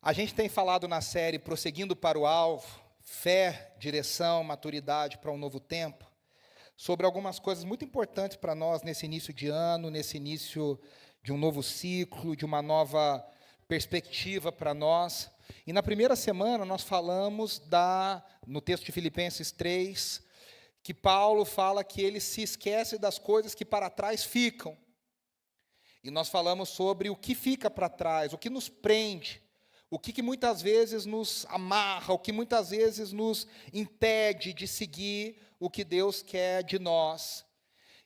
A gente tem falado na série Prosseguindo para o Alvo, fé, direção, maturidade para um novo tempo, sobre algumas coisas muito importantes para nós nesse início de ano, nesse início de um novo ciclo, de uma nova perspectiva para nós. E na primeira semana nós falamos no texto de Filipenses 3, que Paulo fala que ele se esquece das coisas que para trás ficam. E nós falamos sobre o que fica para trás, o que nos prende, o que muitas vezes nos amarra, o que muitas vezes nos impede de seguir o que Deus quer de nós.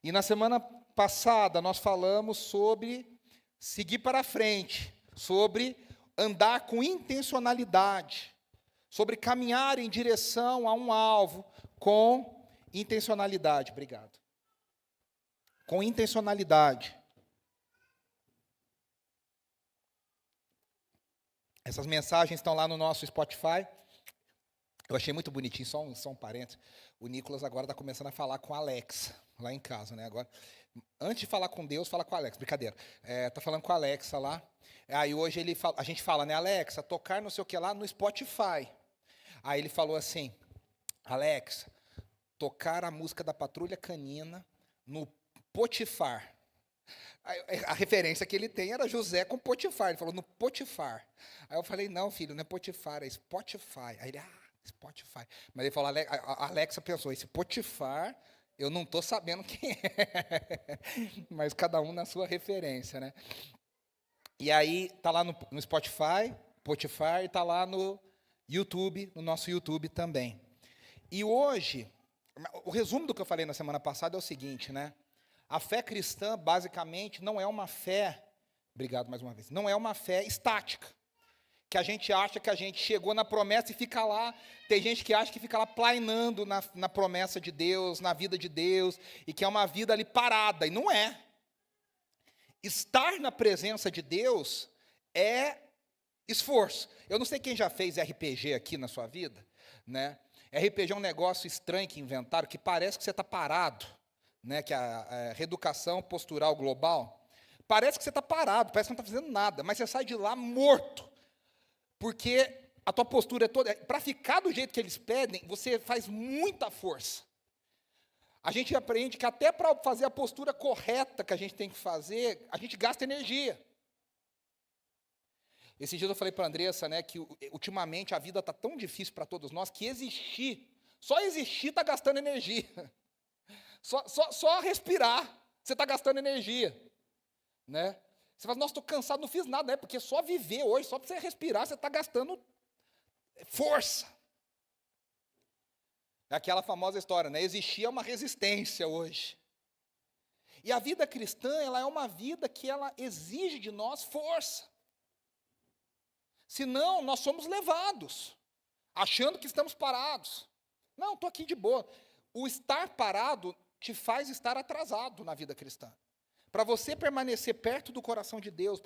E na semana passada nós falamos sobre seguir para frente, sobre andar com intencionalidade, sobre caminhar em direção a um alvo com intencionalidade. Obrigado. Com intencionalidade. Essas mensagens estão lá no nosso Spotify. Eu achei muito bonitinho, só um parênteses. O Nicolas agora está começando a falar com a Alexa, lá em casa, né? Agora, antes de falar com Deus, fala com a Alexa. Brincadeira. Está falando com a Alexa lá. Aí hoje a gente fala, né, Alexa, tocar não sei o que lá no Spotify. Aí ele falou assim, Alexa, tocar a música da Patrulha Canina no Potifar. A referência que ele tem era José com Potifar. Ele falou, no Potifar. Aí eu falei, não, filho, não é Potifar, é Spotify. Aí ele, Spotify. Mas ele falou, a Alexa pensou, esse Potifar, eu não estou sabendo quem é. Mas cada um na sua referência, né? E aí, está lá no Spotify, Potifar, e está lá no YouTube, no nosso YouTube também. E hoje, o resumo do que eu falei na semana passada é o seguinte, né? A fé cristã, basicamente, não é uma fé, obrigado mais uma vez, não é uma fé estática, que a gente acha que a gente chegou na promessa e fica lá, tem gente que acha que fica lá plainando na promessa de Deus, na vida de Deus, e que é uma vida ali parada, e não é. Estar na presença de Deus é esforço. Eu não sei quem já fez RPG aqui na sua vida, né? RPG é um negócio estranho que inventaram, que parece que você está parado, né, que a reeducação postural global, parece que você está parado, parece que não está fazendo nada, mas você sai de lá morto, porque a tua postura é toda, para ficar do jeito que eles pedem, você faz muita força. A gente aprende que até para fazer a postura correta que a gente tem que fazer, a gente gasta energia. Esses dias eu falei para a Andressa, né, que ultimamente a vida está tão difícil para todos nós, que só existir está gastando energia. Só respirar, você está gastando energia, né? Você fala, nossa, estou cansado, não fiz nada, porque só viver hoje, só para você respirar, você está gastando força. É aquela famosa história, né? Existir é uma resistência hoje. E a vida cristã, ela é uma vida que ela exige de nós força. Senão, nós somos levados, achando que estamos parados. Não, estou aqui de boa. O estar parado te faz estar atrasado na vida cristã. Para você permanecer perto do coração de Deus,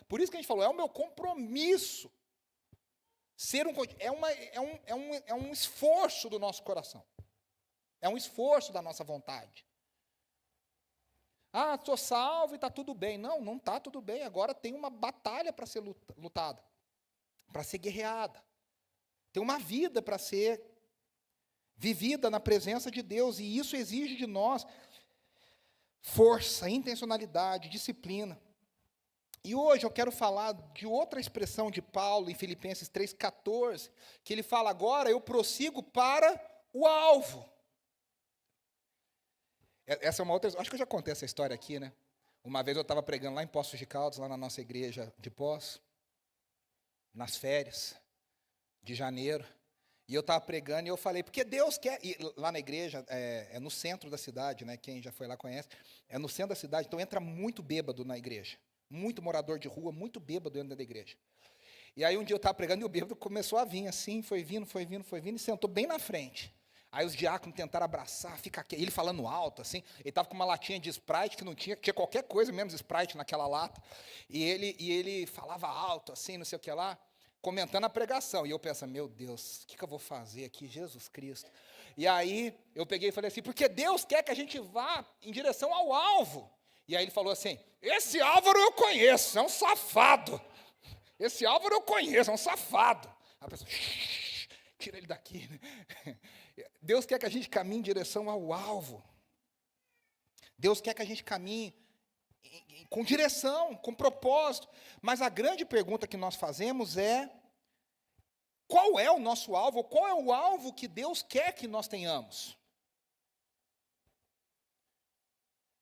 por isso que a gente falou, é o meu compromisso. É um esforço do nosso coração. É um esforço da nossa vontade. Estou salvo e está tudo bem. Não está tudo bem. Agora tem uma batalha para ser lutada, para ser guerreada. Tem uma vida para ser vivida na presença de Deus, e isso exige de nós força, intencionalidade, disciplina. E hoje eu quero falar de outra expressão de Paulo em Filipenses 3,14, que ele fala, agora eu prossigo para o alvo. Essa é uma outra, acho que eu já contei essa história aqui, né? Uma vez eu estava pregando lá em Poços de Caldas, lá na nossa igreja de Poços, nas férias de janeiro, e eu estava pregando e eu falei, porque Deus quer, e lá na igreja, é no centro da cidade, né? Quem já foi lá conhece, é no centro da cidade, então entra muito bêbado na igreja, muito morador de rua, muito bêbado dentro da igreja. E aí um dia eu estava pregando e o bêbado começou a vir assim, foi vindo, e sentou bem na frente. Aí os diáconos tentaram abraçar, ele falando alto, assim, ele estava com uma latinha de Sprite que não tinha qualquer coisa menos Sprite naquela lata, e ele falava alto, assim, não sei o que lá, comentando a pregação, e eu pensando, meu Deus, o que eu vou fazer aqui, Jesus Cristo? E aí eu peguei e falei assim, porque Deus quer que a gente vá em direção ao alvo. E aí ele falou assim, esse Álvaro eu conheço, é um safado. esse Álvaro eu conheço, é um safado. A pessoa, tira ele daqui. Deus quer que a gente caminhe em direção ao alvo. Deus quer que a gente caminhe com direção, com propósito. Mas a grande pergunta que nós fazemos é: qual é o nosso alvo? Qual é o alvo que Deus quer que nós tenhamos?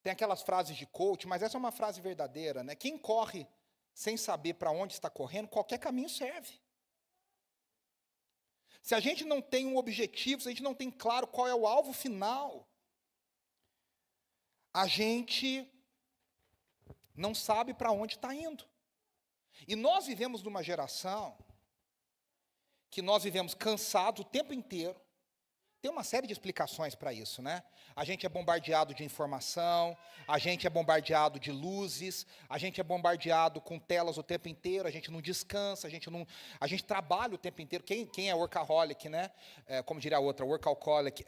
Tem aquelas frases de coach, mas essa é uma frase verdadeira, né? Quem corre sem saber para onde está correndo, qualquer caminho serve. Se a gente não tem um objetivo, se a gente não tem claro qual é o alvo final, a gente não sabe para onde está indo. E nós vivemos numa geração que nós vivemos cansados o tempo inteiro. Tem uma série de explicações para isso, né? A gente é bombardeado de informação, a gente é bombardeado de luzes, a gente é bombardeado com telas o tempo inteiro, a gente não descansa, a gente trabalha o tempo inteiro. Quem é workaholic, né? Como diria a outra, workaholic,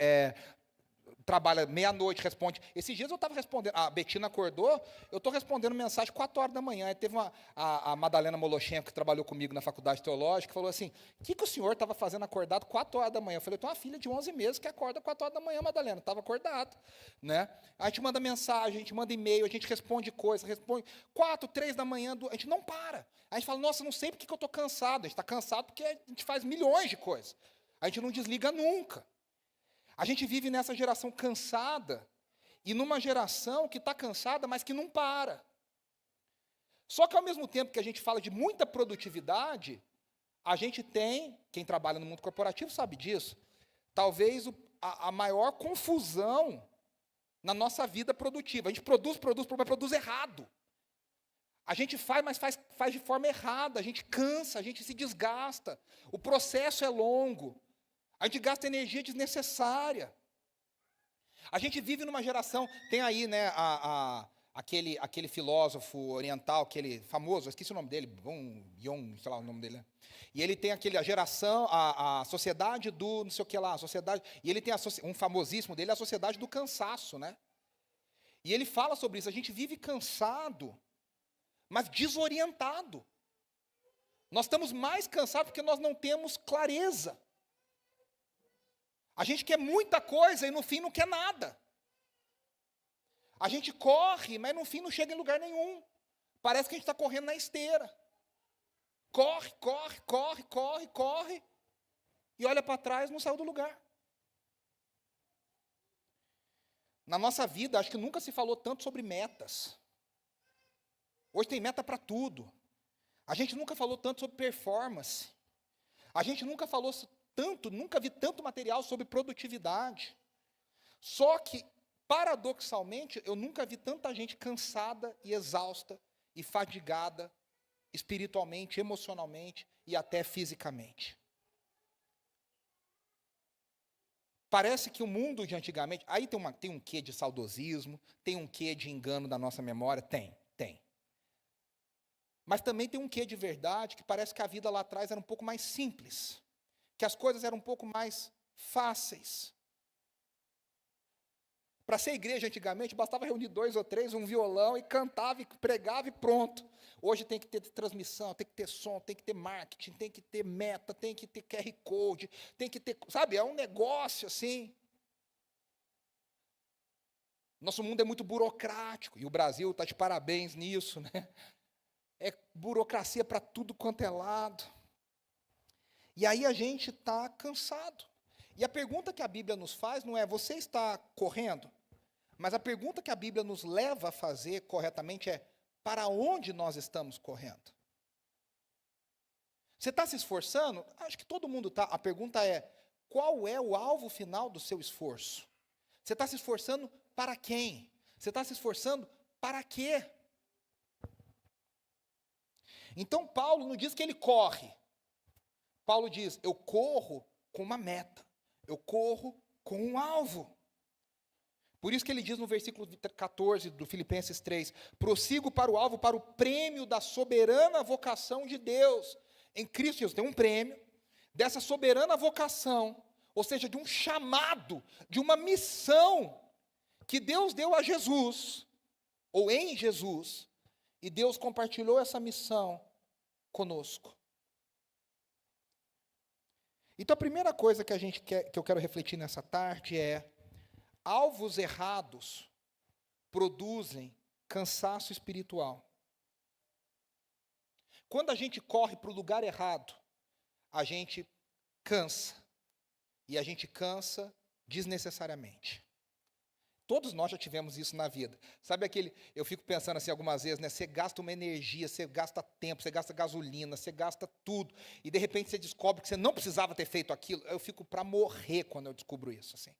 trabalha meia-noite, responde. Esses dias eu estava respondendo, a Betina acordou, eu estou respondendo mensagem 4 horas da manhã. Aí teve a Madalena Molochenko, que trabalhou comigo na faculdade teológica, falou assim: o que o senhor estava fazendo acordado 4 horas da manhã? Eu falei: eu tenho uma filha de 11 meses que acorda 4 horas da manhã, Madalena, estava acordado. Né? A gente manda mensagem, a gente manda e-mail, a gente responde coisas, responde 4, 3 da manhã, a gente não para. A gente fala: nossa, não sei porque que eu estou cansado. A gente está cansado porque a gente faz milhões de coisas. A gente não desliga nunca. A gente vive nessa geração cansada, e numa geração que está cansada, mas que não para. Só que ao mesmo tempo que a gente fala de muita produtividade, a gente tem, quem trabalha no mundo corporativo sabe disso, talvez a maior confusão na nossa vida produtiva. A gente produz, mas produz errado. A gente faz, mas faz de forma errada, a gente cansa, a gente se desgasta, o processo é longo. A gente gasta energia desnecessária. A gente vive numa geração, tem aí, né, aquele filósofo oriental, aquele famoso, eu esqueci o nome dele, Yong, sei lá o nome dele, né? E ele tem a geração, a sociedade do, não sei o que lá, a sociedade, e ele tem um famosíssimo dele, a sociedade do cansaço, né? E ele fala sobre isso, a gente vive cansado, mas desorientado. Nós estamos mais cansados porque nós não temos clareza. A gente quer muita coisa e no fim não quer nada. A gente corre, mas no fim não chega em lugar nenhum. Parece que a gente está correndo na esteira. Corre, corre, corre, corre, corre. E olha para trás, não saiu do lugar. Na nossa vida, acho que nunca se falou tanto sobre metas. Hoje tem meta para tudo. A gente nunca falou tanto sobre performance. A gente nunca falou nunca vi tanto material sobre produtividade. Só que, paradoxalmente, eu nunca vi tanta gente cansada e exausta e fadigada espiritualmente, emocionalmente e até fisicamente. Parece que o mundo de antigamente, aí tem um quê de saudosismo, tem um quê de engano da nossa memória, tem. Mas também tem um quê de verdade, que parece que a vida lá atrás era um pouco mais simples, que as coisas eram um pouco mais fáceis. Para ser igreja antigamente, bastava reunir 2 ou 3, um violão, e cantava, e pregava, e pronto. Hoje tem que ter transmissão, tem que ter som, tem que ter marketing, tem que ter meta, tem que ter QR Code, tem que ter, sabe, é um negócio assim. Nosso mundo é muito burocrático, e o Brasil está de parabéns nisso, né? É burocracia para tudo quanto é lado. E aí a gente está cansado. E a pergunta que a Bíblia nos faz não é: você está correndo? Mas a pergunta que a Bíblia nos leva a fazer corretamente é: para onde nós estamos correndo? Você está se esforçando? Acho que todo mundo está. A pergunta é: qual é o alvo final do seu esforço? Você está se esforçando para quem? Você está se esforçando para quê? Então Paulo não diz que ele corre. Paulo diz: eu corro com uma meta. Eu corro com um alvo. Por isso que ele diz no versículo 14 do Filipenses 3, prossigo para o alvo, para o prêmio da soberana vocação de Deus. Em Cristo Jesus tem um prêmio dessa soberana vocação, ou seja, de um chamado, de uma missão que Deus deu a Jesus, ou em Jesus, e Deus compartilhou essa missão conosco. Então, a primeira coisa que eu quero refletir nessa tarde é: alvos errados produzem cansaço espiritual. Quando a gente corre para o lugar errado, a gente cansa. E a gente cansa desnecessariamente. Todos nós já tivemos isso na vida. Sabe aquele, eu fico pensando assim algumas vezes, né? Você gasta uma energia, você gasta tempo, você gasta gasolina, você gasta tudo. E de repente você descobre que você não precisava ter feito aquilo. Eu fico para morrer quando eu descubro isso, assim.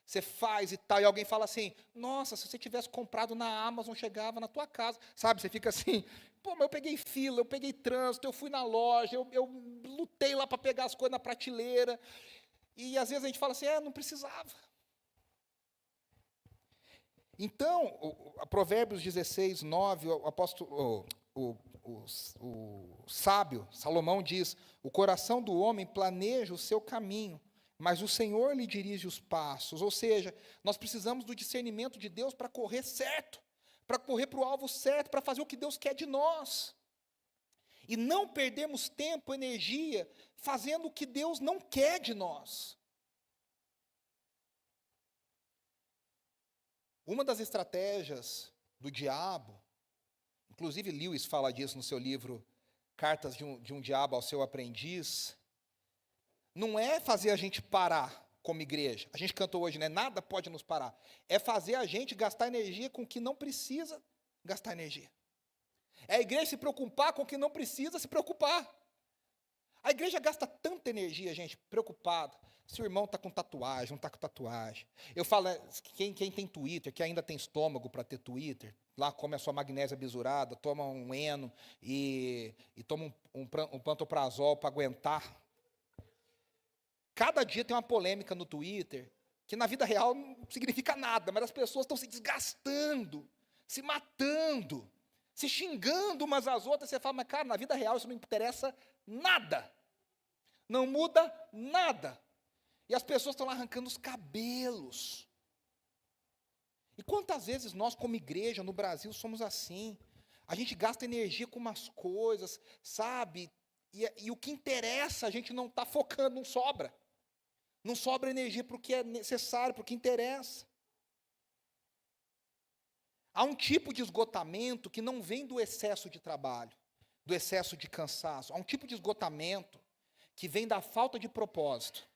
Você faz e tal, e alguém fala assim: nossa, se você tivesse comprado na Amazon, chegava na tua casa. Sabe, você fica assim: pô, mas eu peguei fila, eu peguei trânsito, eu fui na loja, eu lutei lá para pegar as coisas na prateleira. E às vezes a gente fala assim: não precisava. Então, Provérbios 16, 9, o apóstolo, o sábio, Salomão diz: o coração do homem planeja o seu caminho, mas o Senhor lhe dirige os passos. Ou seja, nós precisamos do discernimento de Deus para correr certo, para correr para o alvo certo, para fazer o que Deus quer de nós. E não perdermos tempo, energia, fazendo o que Deus não quer de nós. Uma das estratégias do diabo, inclusive Lewis fala disso no seu livro Cartas de um Diabo ao Seu Aprendiz, não é fazer a gente parar como igreja. A gente cantou hoje, né? Nada pode nos parar. É fazer a gente gastar energia com o que não precisa gastar energia. É a igreja se preocupar com o que não precisa se preocupar. A igreja gasta tanta energia, gente, preocupada. Se o irmão está com tatuagem, não está com tatuagem. Eu falo, quem tem Twitter, que ainda tem estômago para ter Twitter, lá come a sua magnésia bisurada, toma um Eno e toma um pantoprazol para aguentar. Cada dia tem uma polêmica no Twitter, que na vida real não significa nada, mas as pessoas estão se desgastando, se matando, se xingando umas às outras. Você fala: mas cara, na vida real isso não interessa nada. Não muda nada. E as pessoas estão lá arrancando os cabelos. E quantas vezes nós, como igreja, no Brasil, somos assim? A gente gasta energia com umas coisas, sabe? E o que interessa, a gente não está focando, não sobra. Não sobra energia para o que é necessário, para o que interessa. Há um tipo de esgotamento que não vem do excesso de trabalho, do excesso de cansaço. Há um tipo de esgotamento que vem da falta de propósito.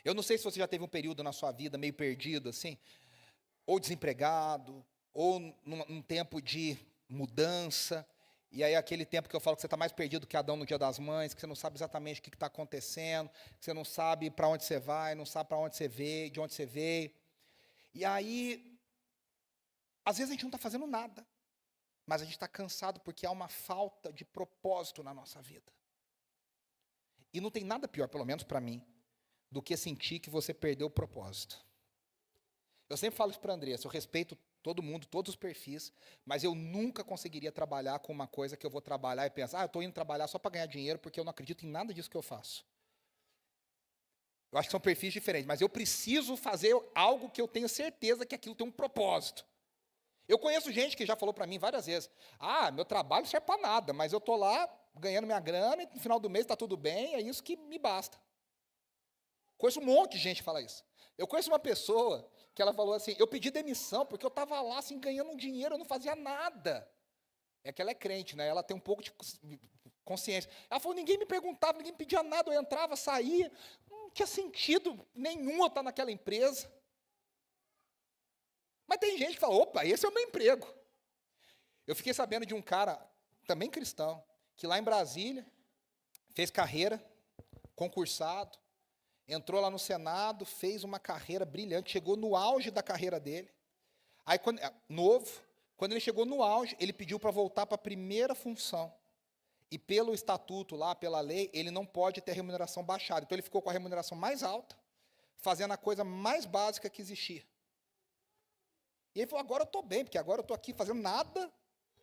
Eu não sei se você já teve um período na sua vida meio perdido, assim, ou desempregado, ou num tempo de mudança, e aí aquele tempo que eu falo que você está mais perdido que Adão no Dia das Mães, que você não sabe exatamente o que está acontecendo, que você não sabe para onde você vai, não sabe para onde você veio, de onde você veio. E aí, às vezes a gente não está fazendo nada, mas a gente está cansado porque há uma falta de propósito na nossa vida. E não tem nada pior, pelo menos para mim, do que sentir que você perdeu o propósito. Eu sempre falo isso para a Andressa: eu respeito todo mundo, todos os perfis, mas eu nunca conseguiria trabalhar com uma coisa que eu vou trabalhar e pensar: eu estou indo trabalhar só para ganhar dinheiro, porque eu não acredito em nada disso que eu faço. Eu acho que são perfis diferentes, mas eu preciso fazer algo que eu tenho certeza que aquilo tem um propósito. Eu conheço gente que já falou para mim várias vezes: meu trabalho não serve para nada, mas eu estou lá ganhando minha grana, e no final do mês está tudo bem, é isso que me basta. Conheço um monte de gente que fala isso. Eu conheço uma pessoa que ela falou assim: eu pedi demissão porque eu estava lá assim, ganhando um dinheiro, eu não fazia nada. É que ela é crente, né? Ela tem um pouco de consciência. Ela falou: ninguém me perguntava, ninguém me pedia nada, eu entrava, saía, não tinha sentido nenhum eu estar naquela empresa. Mas tem gente que fala: opa, esse é o meu emprego. Eu fiquei sabendo de um cara, também cristão, que lá em Brasília, fez carreira, concursado, entrou lá no Senado, fez uma carreira brilhante, chegou no auge da carreira dele. Aí, quando ele chegou no auge, ele pediu para voltar para a primeira função. E pelo estatuto lá, pela lei, ele não pode ter remuneração baixada. Então ele ficou com a remuneração mais alta, fazendo a coisa mais básica que existia. E ele falou: agora eu estou bem, porque agora eu estou aqui fazendo nada,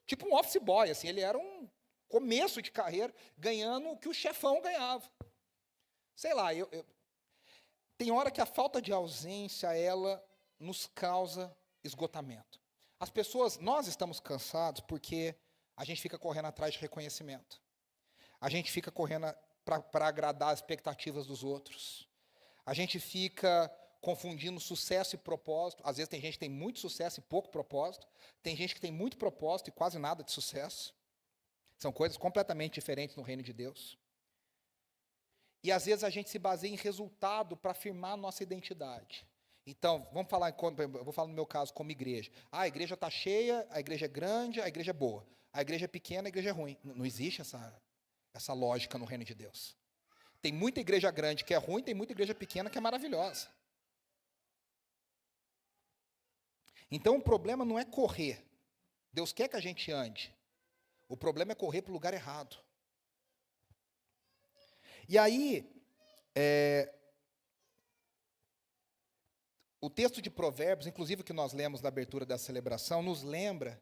tipo um office boy, assim. Ele era um começo de carreira, ganhando o que o chefão ganhava. Sei lá, tem hora que a falta de ausência, ela nos causa esgotamento. As pessoas, nós estamos cansados porque a gente fica correndo atrás de reconhecimento. A gente fica correndo para agradar as expectativas dos outros. A gente fica confundindo sucesso e propósito. Às vezes tem gente que tem muito sucesso e pouco propósito. Tem gente que tem muito propósito e quase nada de sucesso. São coisas completamente diferentes no reino de Deus. E às vezes a gente se baseia em resultado para afirmar a nossa identidade. Então, vamos falar, eu vou falar no meu caso como igreja. Ah, a igreja está cheia, a igreja é grande, a igreja é boa. A igreja é pequena, a igreja é ruim. Não existe essa lógica no reino de Deus. Tem muita igreja grande que é ruim, tem muita igreja pequena que é maravilhosa. Então o problema não é correr. Deus quer que a gente ande. O problema é correr para o lugar errado. E aí, o texto de Provérbios, inclusive o que nós lemos na abertura da celebração, nos lembra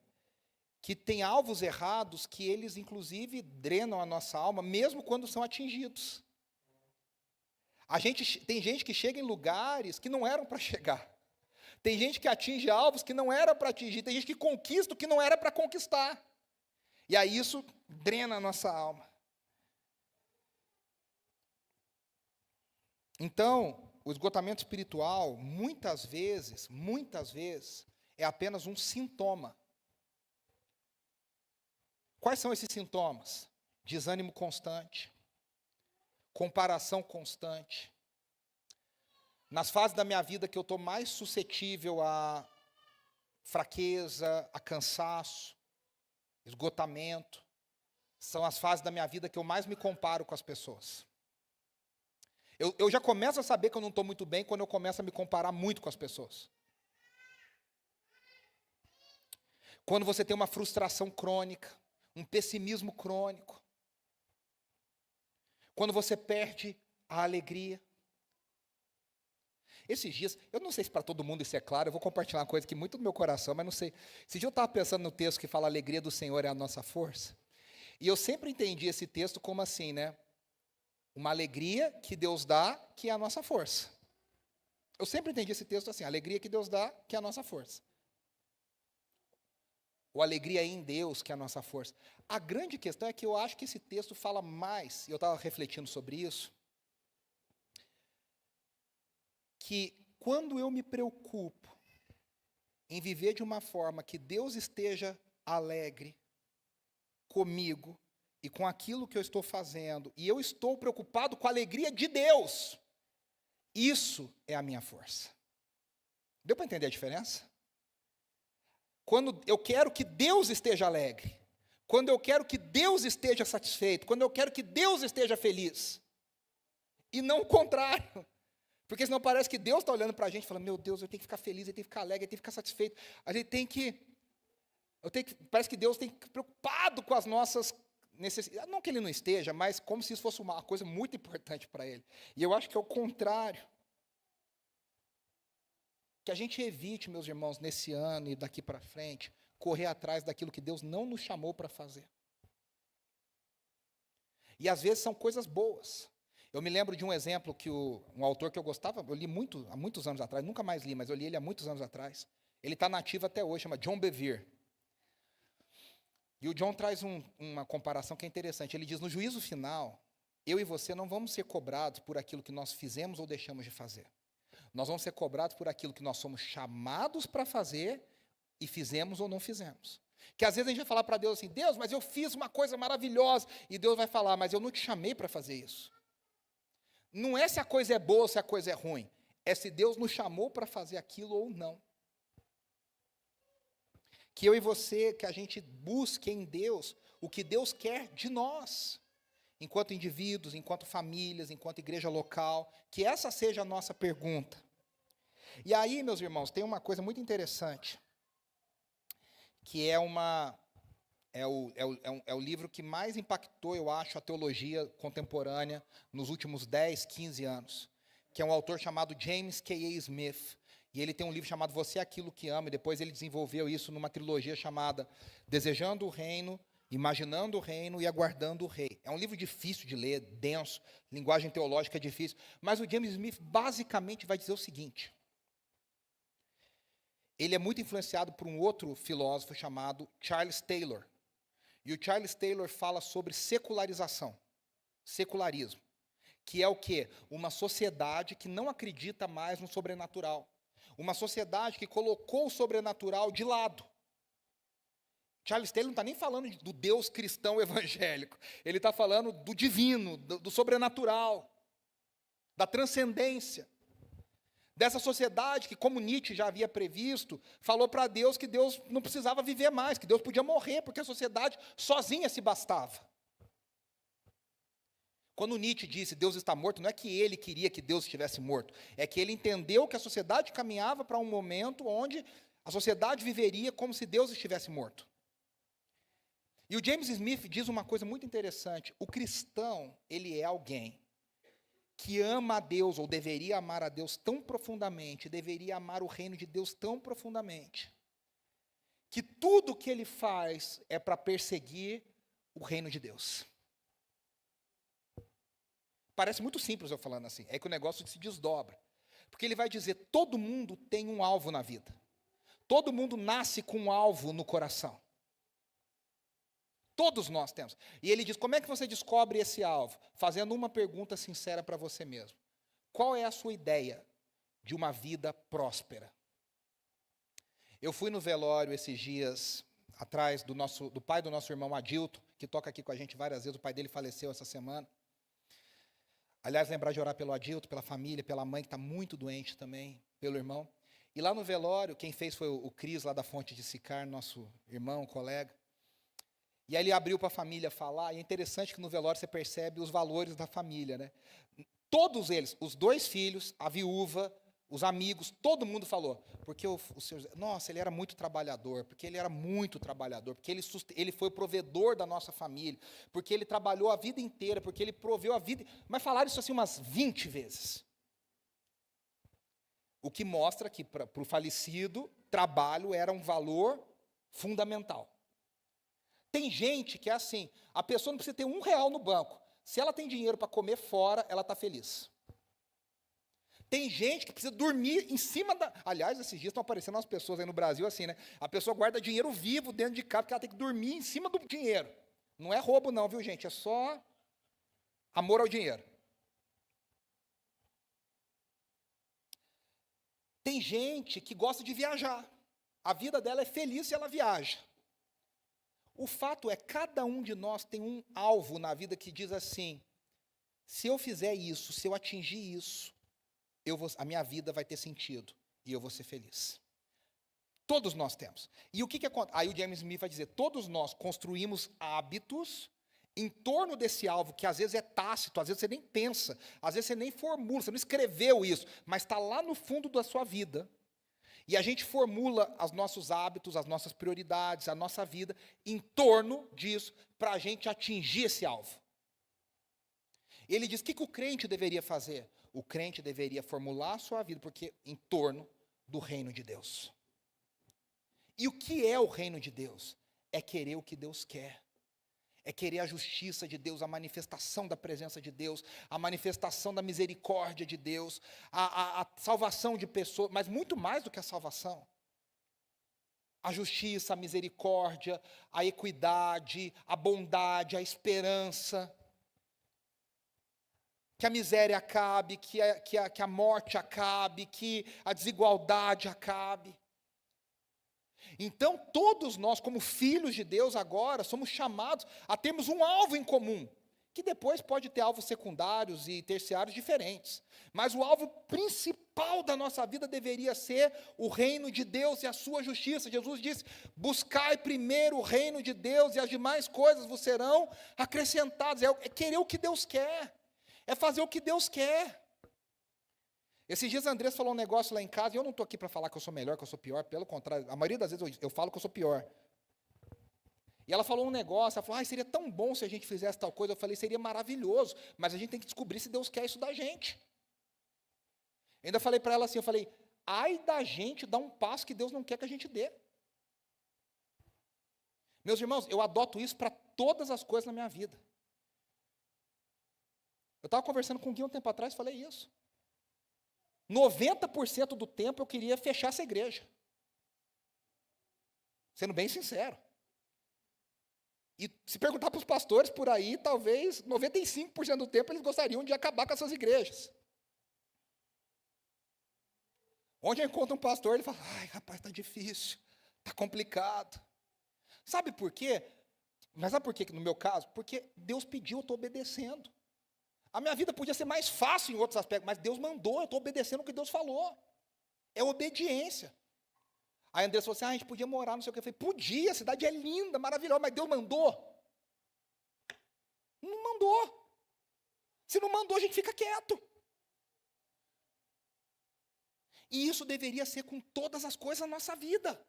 que tem alvos errados que eles, inclusive, drenam a nossa alma, mesmo quando são atingidos. Tem gente que chega em lugares que não eram para chegar. Tem gente que atinge alvos que não era para atingir. Tem gente que conquista o que não era para conquistar. E aí isso drena a nossa alma. Então, o esgotamento espiritual, muitas vezes, é apenas um sintoma. Quais são esses sintomas? Desânimo constante, comparação constante. Nas fases da minha vida que eu estou mais suscetível a fraqueza, a cansaço, esgotamento, são as fases da minha vida que eu mais me comparo com as pessoas. Eu já começo a saber que eu não estou muito bem quando eu começo a me comparar muito com as pessoas. Quando você tem uma frustração crônica, um pessimismo crônico. Quando você perde a alegria. Esses dias, eu não sei se para todo mundo isso é claro, eu vou compartilhar uma coisa que muito do meu coração, mas não sei. Esse dia eu estava pensando no texto que fala a alegria do Senhor é a nossa força. E eu sempre entendi esse texto como assim, né? Uma alegria que Deus dá, que é a nossa força. Eu sempre entendi esse texto assim, a alegria que Deus dá, que é a nossa força. Ou alegria em Deus, que é a nossa força. A grande questão é que eu acho que esse texto fala mais, e eu estava refletindo sobre isso, que quando eu me preocupo em viver de uma forma que Deus esteja alegre comigo, e com aquilo que eu estou fazendo, e eu estou preocupado com a alegria de Deus, isso é a minha força. Deu para entender a diferença? Quando eu quero que Deus esteja alegre, quando eu quero que Deus esteja satisfeito, quando eu quero que Deus esteja feliz, e não o contrário, porque senão parece que Deus está olhando para a gente e falando, meu Deus, eu tenho que ficar feliz, eu tenho que ficar alegre, eu tenho que ficar satisfeito, a gente parece que Deus tem que ficar preocupado com as nossas necessidade, não que ele não esteja, mas como se isso fosse uma coisa muito importante para ele. E eu acho que é o contrário. Que a gente evite, meus irmãos, nesse ano e daqui para frente, correr atrás daquilo que Deus não nos chamou para fazer. E às vezes são coisas boas. Eu me lembro de um exemplo que um autor que eu gostava, eu li há muitos anos atrás, nunca mais li, mas eu li ele há muitos anos atrás. Ele está nativo até hoje, chama John Bevere. E o John traz uma comparação que é interessante. Ele diz, no juízo final, eu e você não vamos ser cobrados por aquilo que nós fizemos ou deixamos de fazer. Nós vamos ser cobrados por aquilo que nós somos chamados para fazer e fizemos ou não fizemos. Que às vezes a gente vai falar para Deus assim, Deus, mas eu fiz uma coisa maravilhosa. E Deus vai falar, mas eu não te chamei para fazer isso. Não é se a coisa é boa ou se a coisa é ruim. É se Deus nos chamou para fazer aquilo ou não. Que eu e você, que a gente busque em Deus o que Deus quer de nós, enquanto indivíduos, enquanto famílias, enquanto igreja local, que essa seja a nossa pergunta. E aí, meus irmãos, tem uma coisa muito interessante, que é o livro que mais impactou, eu acho, a teologia contemporânea nos últimos 10, 15 anos, que é um autor chamado James K.A. Smith. E ele tem um livro chamado Você é Aquilo que Ama, e depois ele desenvolveu isso numa trilogia chamada Desejando o Reino, Imaginando o Reino e Aguardando o Rei. É um livro difícil de ler, denso, linguagem teológica difícil, mas o James Smith basicamente vai dizer o seguinte. Ele é muito influenciado por um outro filósofo chamado Charles Taylor. E o Charles Taylor fala sobre secularização. Secularismo. Que é o quê? Uma sociedade que não acredita mais no sobrenatural. Uma sociedade que colocou o sobrenatural de lado. Charles Taylor não está nem falando do Deus cristão evangélico. Ele está falando do divino, do sobrenatural, da transcendência. Dessa sociedade que, como Nietzsche já havia previsto, falou para Deus que Deus não precisava viver mais, que Deus podia morrer, porque a sociedade sozinha se bastava. Quando Nietzsche disse Deus está morto, não é que ele queria que Deus estivesse morto, é que ele entendeu que a sociedade caminhava para um momento onde a sociedade viveria como se Deus estivesse morto. E o James Smith diz uma coisa muito interessante: o cristão, ele é alguém que ama a Deus, ou deveria amar a Deus tão profundamente, deveria amar o reino de Deus tão profundamente, que tudo que ele faz é para perseguir o reino de Deus. Parece muito simples eu falando assim, é que o negócio se desdobra. Porque ele vai dizer, todo mundo tem um alvo na vida. Todo mundo nasce com um alvo no coração. Todos nós temos. E ele diz, como é que você descobre esse alvo? Fazendo uma pergunta sincera para você mesmo. Qual é a sua ideia de uma vida próspera? Eu fui no velório esses dias atrás do pai do nosso irmão Adilto, que toca aqui com a gente várias vezes, o pai dele faleceu essa semana. Aliás, lembrar de orar pelo Adilto, pela família, pela mãe, que está muito doente também, pelo irmão. E lá no velório, quem fez foi o Cris, lá da Fonte de Sicar, nosso irmão, colega. E aí ele abriu para a família falar, e é interessante que no velório você percebe os valores da família, né? Todos eles, os 2 filhos, a viúva, os amigos, todo mundo falou, porque o senhor, nossa, ele era muito trabalhador, porque ele era muito trabalhador, porque ele foi o provedor da nossa família, porque ele trabalhou a vida inteira, porque ele proveu a vida, mas falaram isso assim umas 20 vezes. O que mostra que para o falecido, trabalho era um valor fundamental. Tem gente que é assim, a pessoa não precisa ter R$1 no banco, se ela tem dinheiro para comer fora, ela está feliz. Tem gente que precisa dormir em cima da... Aliás, esses dias estão aparecendo umas pessoas aí no Brasil assim, né? A pessoa guarda dinheiro vivo dentro de casa, porque ela tem que dormir em cima do dinheiro. Não é roubo não, viu, gente? É só amor ao dinheiro. Tem gente que gosta de viajar. A vida dela é feliz se ela viaja. O fato é, cada um de nós tem um alvo na vida que diz assim, se eu fizer isso, se eu atingir isso, a minha vida vai ter sentido e eu vou ser feliz. Todos nós temos. E o que acontece? Aí o James Smith vai dizer, todos nós construímos hábitos em torno desse alvo, que às vezes é tácito, às vezes você nem pensa, às vezes você nem formula, você não escreveu isso, mas está lá no fundo da sua vida. E a gente formula os nossos hábitos, as nossas prioridades, a nossa vida em torno disso, para a gente atingir esse alvo. Ele diz, o que o crente deveria fazer? O crente deveria formular a sua vida porque em torno do reino de Deus. E o que é o reino de Deus? É querer o que Deus quer. É querer a justiça de Deus, a manifestação da presença de Deus, a manifestação da misericórdia de Deus, a salvação de pessoas, mas muito mais do que a salvação. A justiça, a misericórdia, a equidade, a bondade, a esperança. Que a miséria acabe, que a morte acabe, que a desigualdade acabe. Então, todos nós, como filhos de Deus agora, somos chamados a termos um alvo em comum, que depois pode ter alvos secundários e terciários diferentes. Mas o alvo principal da nossa vida deveria ser o reino de Deus e a sua justiça. Jesus disse, buscai primeiro o reino de Deus e as demais coisas vos serão acrescentadas. É querer o que Deus quer. É fazer o que Deus quer. Esses dias a Andressa falou um negócio lá em casa, e eu não estou aqui para falar que eu sou melhor, que eu sou pior, pelo contrário, a maioria das vezes eu falo que eu sou pior. E ela falou um negócio, ela falou, seria tão bom se a gente fizesse tal coisa. Eu falei, seria maravilhoso, mas a gente tem que descobrir se Deus quer isso da gente. Eu ainda falei para ela assim, eu falei, ai da gente dar um passo que Deus não quer que a gente dê. Meus irmãos, eu adoto isso para todas as coisas na minha vida. Eu estava conversando com o Gui um tempo atrás e falei isso. 90% do tempo eu queria fechar essa igreja. Sendo bem sincero. E se perguntar para os pastores por aí, talvez 95% do tempo eles gostariam de acabar com essas igrejas. Onde eu encontro um pastor, ele fala, ai, rapaz, está difícil, está complicado. Sabe por quê? Mas sabe por quê, no meu caso? Porque Deus pediu, eu estou obedecendo. A minha vida podia ser mais fácil em outros aspectos, mas Deus mandou, eu estou obedecendo o que Deus falou. É obediência. Aí André falou assim, a gente podia morar, não sei o que. Eu falei, podia, a cidade é linda, maravilhosa, mas Deus mandou? Não mandou. Se não mandou, a gente fica quieto. E isso deveria ser com todas as coisas da nossa vida.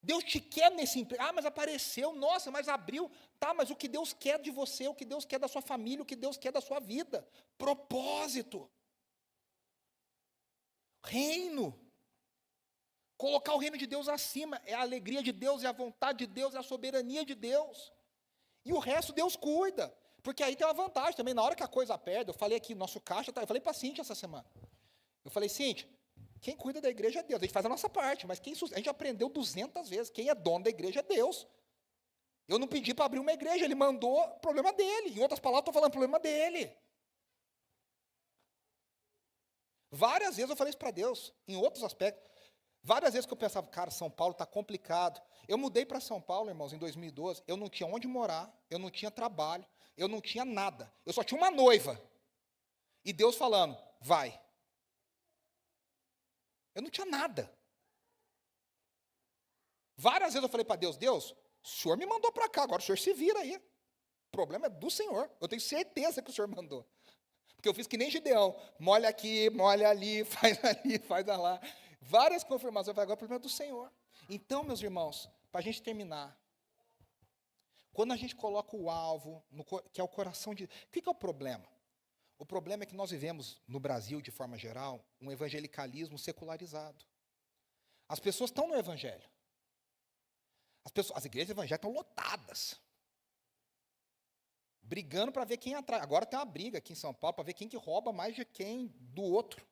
Deus te quer nesse emprego. Ah, mas apareceu, nossa, mas abriu. Tá, mas o que Deus quer de você, o que Deus quer da sua família, o que Deus quer da sua vida. Propósito. Reino. Colocar o reino de Deus acima. É a alegria de Deus, é a vontade de Deus, é a soberania de Deus. E o resto Deus cuida. Porque aí tem uma vantagem também. Na hora que a coisa aperta, eu falei aqui, nosso caixa, eu falei para a Cíntia essa semana. Eu falei, Cíntia, quem cuida da igreja é Deus. A gente faz a nossa parte, mas a gente aprendeu 200 vezes. Quem é dono da igreja é Deus. Eu não pedi para abrir uma igreja, ele mandou, problema dele. Em outras palavras, estou falando, problema dele. Várias vezes eu falei isso para Deus, em outros aspectos. Várias vezes que eu pensava, cara, São Paulo está complicado. Eu mudei para São Paulo, irmãos, em 2012. Eu não tinha onde morar, eu não tinha trabalho, eu não tinha nada. Eu só tinha uma noiva. E Deus falando, vai. Eu não tinha nada. Várias vezes eu falei para Deus, Deus, o Senhor me mandou para cá, agora o Senhor se vira aí. O problema é do Senhor. Eu tenho certeza que o Senhor mandou. Porque eu fiz que nem Gideão. Molha aqui, molha ali, faz lá. Várias confirmações. Eu falei, agora o problema é do Senhor. Então, meus irmãos, para a gente terminar, quando a gente coloca o alvo, que é o coração de... O que é o problema? O problema é que nós vivemos, no Brasil, de forma geral, um evangelicalismo secularizado. As pessoas estão no evangelho. As igrejas evangélicas estão lotadas. Brigando para ver quem atrai. Agora tem uma briga aqui em São Paulo para ver quem que rouba mais de quem do outro.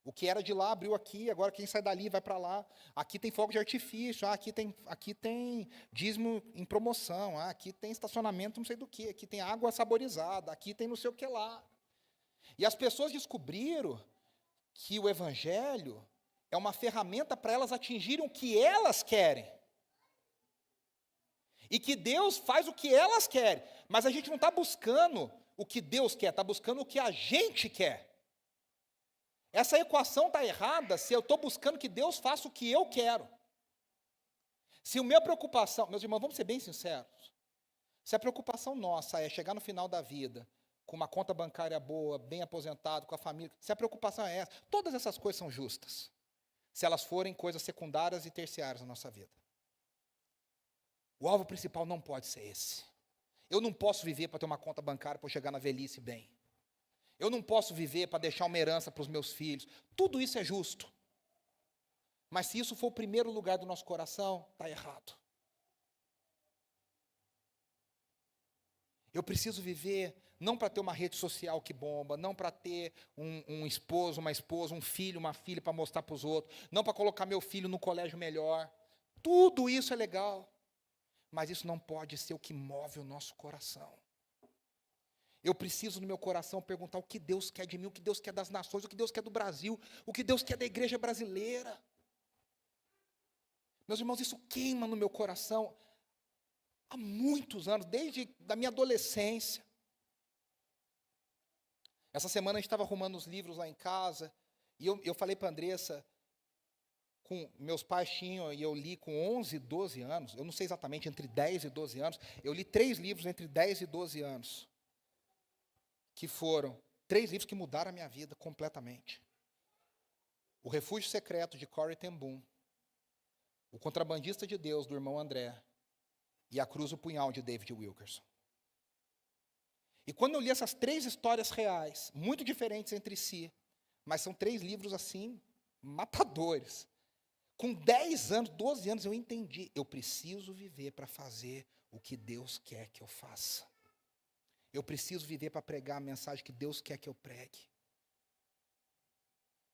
O que era de lá abriu aqui, agora quem sai dali vai para lá. Aqui tem fogo de artifício, aqui tem dízimo em promoção, aqui tem estacionamento não sei do que, aqui tem água saborizada, aqui tem não sei o que lá. E as pessoas descobriram que o evangelho é uma ferramenta para elas atingirem o que elas querem. E que Deus faz o que elas querem. Mas a gente não está buscando o que Deus quer, está buscando o que a gente quer. Essa equação está errada se eu estou buscando que Deus faça o que eu quero. Se a minha preocupação, meus irmãos, vamos ser bem sinceros, se a preocupação nossa é chegar no final da vida com uma conta bancária boa, bem aposentado, com a família, se a preocupação é essa, todas essas coisas são justas, se elas forem coisas secundárias e terciárias na nossa vida. O alvo principal não pode ser esse. Eu não posso viver para ter uma conta bancária para eu chegar na velhice bem. Eu não posso viver para deixar uma herança para os meus filhos. Tudo isso é justo. Mas se isso for o primeiro lugar do nosso coração, está errado. Eu preciso viver não para ter uma rede social que bomba, não para ter um esposo, uma esposa, um filho, uma filha para mostrar para os outros, não para colocar meu filho no colégio melhor. Tudo isso é legal. Mas isso não pode ser o que move o nosso coração. Eu preciso no meu coração perguntar o que Deus quer de mim, o que Deus quer das nações, o que Deus quer do Brasil, o que Deus quer da igreja brasileira. Meus irmãos, isso queima no meu coração há muitos anos, desde a minha adolescência. Essa semana a gente estava arrumando os livros lá em casa, e eu falei para a Andressa, meus pais tinham, e eu li com 11 e 12 anos, eu não sei exatamente, entre 10 e 12 anos, eu li 3 livros entre 10 e 12 anos, que foram 3 livros que mudaram a minha vida completamente. O Refúgio Secreto, de Corrie ten Boom, O Contrabandista de Deus, do irmão André, e A Cruz e o Punhal, de David Wilkerson. E quando eu li essas 3 histórias reais, muito diferentes entre si, mas são 3 livros assim, matadores, com 10 anos, 12 anos, eu entendi, eu preciso viver para fazer o que Deus quer que eu faça. Eu preciso viver para pregar a mensagem que Deus quer que eu pregue.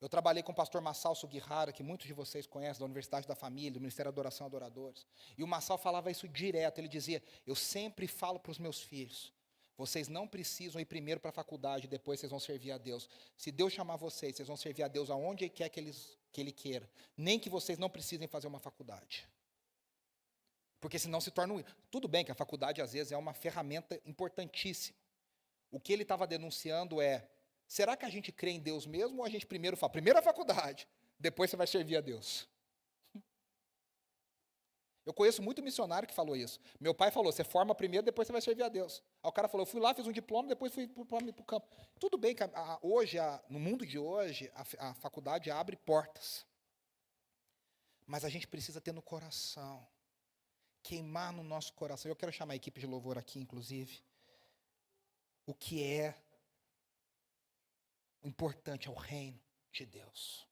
Eu trabalhei com o pastor Massal Sugihara, que muitos de vocês conhecem, da Universidade da Família, do Ministério da Adoração e Adoradores. E o Massal falava isso direto, ele dizia, eu sempre falo para os meus filhos, vocês não precisam ir primeiro para a faculdade, depois vocês vão servir a Deus. Se Deus chamar vocês, vocês vão servir a Deus aonde quer que Ele queira. Nem que vocês não precisem fazer uma faculdade. Porque senão se torna... Tudo bem que a faculdade, às vezes, é uma ferramenta importantíssima. O que ele estava denunciando é, será que a gente crê em Deus mesmo ou a gente primeiro fala, primeiro a faculdade, depois você vai servir a Deus? Eu conheço muito missionário que falou isso. Meu pai falou, você forma primeiro, depois você vai servir a Deus. Aí o cara falou, eu fui lá, fiz um diploma, depois fui para o campo. Tudo bem que hoje, no mundo de hoje, a faculdade abre portas. Mas a gente precisa ter no coração, queimar no nosso coração. Eu quero chamar a equipe de louvor aqui, inclusive. O que é o importante é o reino de Deus.